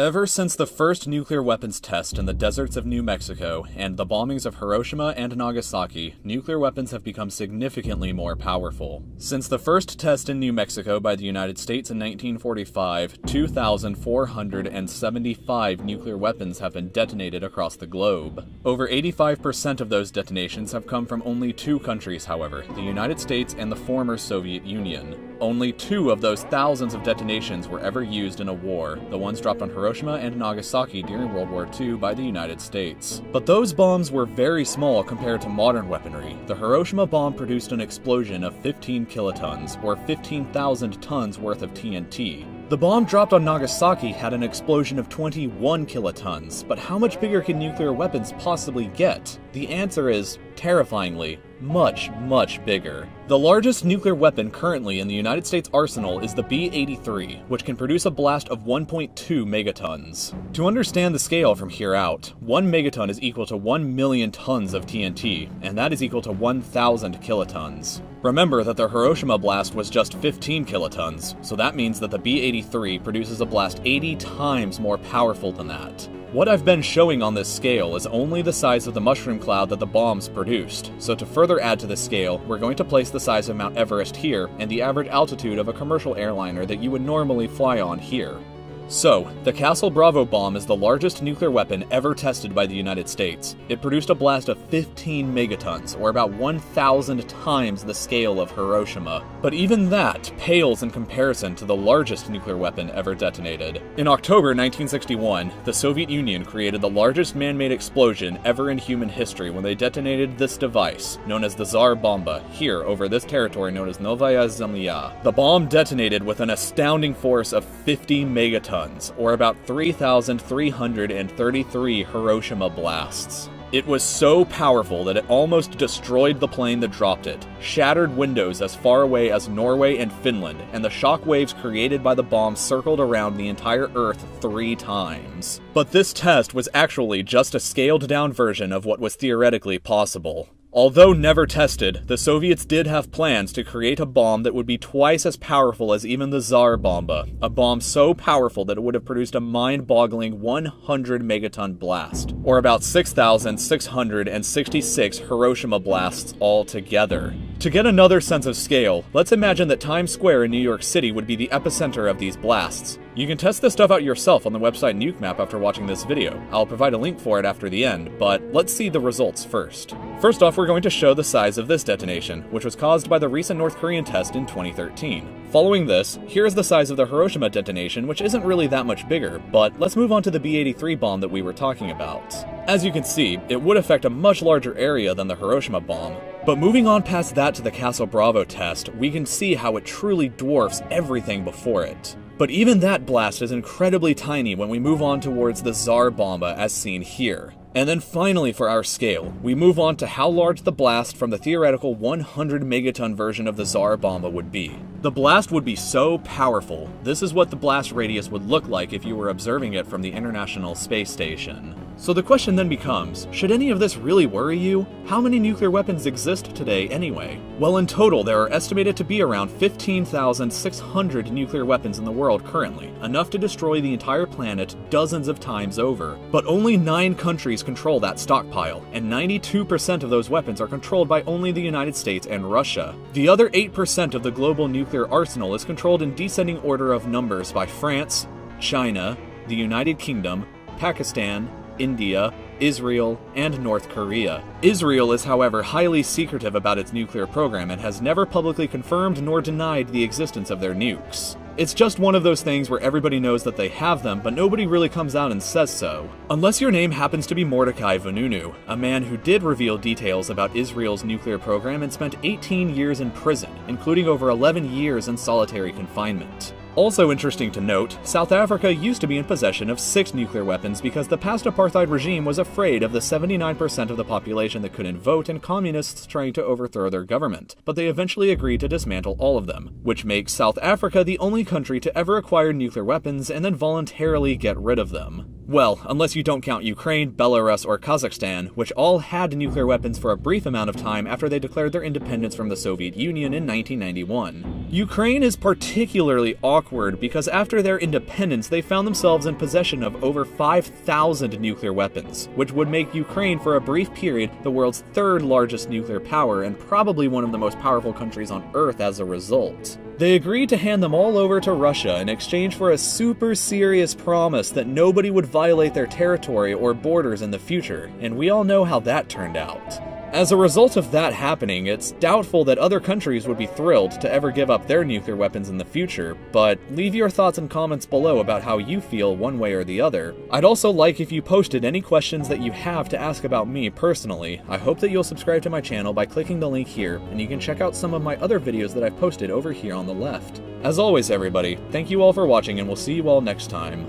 Ever since the first nuclear weapons test in the deserts of New Mexico and the bombings of Hiroshima and Nagasaki, nuclear weapons have become significantly more powerful. Since the first test in New Mexico by the United States in 1945, 2,475 nuclear weapons have been detonated across the globe. Over 85% of those detonations have come from only two countries, however, the United States and the former Soviet Union. Only 2 of those thousands of detonations were ever used in a war, the ones dropped on Hiroshima and Nagasaki during World War II by the United States. But those bombs were very small compared to modern weaponry. The Hiroshima bomb produced an explosion of 15 kilotons, or 15,000 tons worth of TNT. The bomb dropped on Nagasaki had an explosion of 21 kilotons, but how much bigger can nuclear weapons possibly get? The answer is, terrifyingly, much, much bigger. The largest nuclear weapon currently in the United States arsenal is the B-83, which can produce a blast of 1.2 megatons. To understand the scale from here out, 1 megaton is equal to 1 million tons of TNT, and that is equal to 1,000 kilotons. Remember that the Hiroshima blast was just 15 kilotons, so that means that the B-83 produces a blast 80 times more powerful than that. What I've been showing on this scale is only the size of the mushroom cloud that the bombs produced, so to further add to the scale, we're going to place the size of Mount Everest here and the average altitude of a commercial airliner that you would normally fly on here. So, the Castle Bravo bomb is the largest nuclear weapon ever tested by the United States. It produced a blast of 15 megatons, or about 1,000 times the scale of Hiroshima. But even that pales in comparison to the largest nuclear weapon ever detonated. In October 1961, the Soviet Union created the largest man-made explosion ever in human history when they detonated this device, known as the Tsar Bomba, here over this territory known as Novaya Zemlya. The bomb detonated with an astounding force of 50 megatons, or about 3,333 Hiroshima blasts. It was so powerful that it almost destroyed the plane that dropped it, shattered windows as far away as Norway and Finland, and the shock waves created by the bomb circled around the entire Earth 3 times. But this test was actually just a scaled-down version of what was theoretically possible. Although never tested, the Soviets did have plans to create a bomb that would be twice as powerful as even the Tsar Bomba, a bomb so powerful that it would have produced a mind-boggling 100 megaton blast, or about 6,666 Hiroshima blasts altogether. To get another sense of scale, let's imagine that Times Square in New York City would be the epicenter of these blasts. You can test this stuff out yourself on the website NukeMap after watching this video. I'll provide a link for it after the end, but let's see the results first. First off, we're going to show the size of this detonation, which was caused by the recent North Korean test in 2013. Following this, here's the size of the Hiroshima detonation, which isn't really that much bigger, but let's move on to the B-83 bomb that we were talking about. As you can see, it would affect a much larger area than the Hiroshima bomb. But moving on past that to the Castle Bravo test, we can see how it truly dwarfs everything before it. But even that blast is incredibly tiny when we move on towards the Tsar Bomba as seen here. And then finally for our scale, we move on to how large the blast from the theoretical 100 megaton version of the Tsar Bomba would be. The blast would be so powerful, this is what the blast radius would look like if you were observing it from the International Space Station. So the question then becomes, should any of this really worry you? How many nuclear weapons exist today anyway? Well, in total, there are estimated to be around 15,600 nuclear weapons in the world currently, enough to destroy the entire planet dozens of times over. But only 9 countries control that stockpile, and 92% of those weapons are controlled by only the United States and Russia. The other 8% of the global nuclear arsenal is controlled in descending order of numbers by France, China, the United Kingdom, Pakistan, India, Israel, and North Korea. Israel is, however, highly secretive about its nuclear program and has never publicly confirmed nor denied the existence of their nukes. It's just one of those things where everybody knows that they have them, but nobody really comes out and says so. Unless your name happens to be Mordecai Vanunu, a man who did reveal details about Israel's nuclear program and spent 18 years in prison, including over 11 years in solitary confinement. Also interesting to note, South Africa used to be in possession of 6 nuclear weapons because the past apartheid regime was afraid of the 79% of the population that couldn't vote and communists trying to overthrow their government, but they eventually agreed to dismantle all of them, which makes South Africa the only country to ever acquire nuclear weapons and then voluntarily get rid of them. Well, unless you don't count Ukraine, Belarus, or Kazakhstan, which all had nuclear weapons for a brief amount of time after they declared their independence from the Soviet Union in 1991. Ukraine is particularly awkward because after their independence, they found themselves in possession of over 5,000 nuclear weapons, which would make Ukraine for a brief period the world's third largest nuclear power and probably one of the most powerful countries on Earth as a result. They agreed to hand them all over to Russia in exchange for a super serious promise that nobody would violate their territory or borders in the future, and we all know how that turned out. As a result of that happening, it's doubtful that other countries would be thrilled to ever give up their nuclear weapons in the future, but leave your thoughts and comments below about how you feel one way or the other. I'd also like if you posted any questions that you have to ask about me personally. I hope that you'll subscribe to my channel by clicking the link here, and you can check out some of my other videos that I've posted over here on the left. As always, everybody, thank you all for watching, and we'll see you all next time.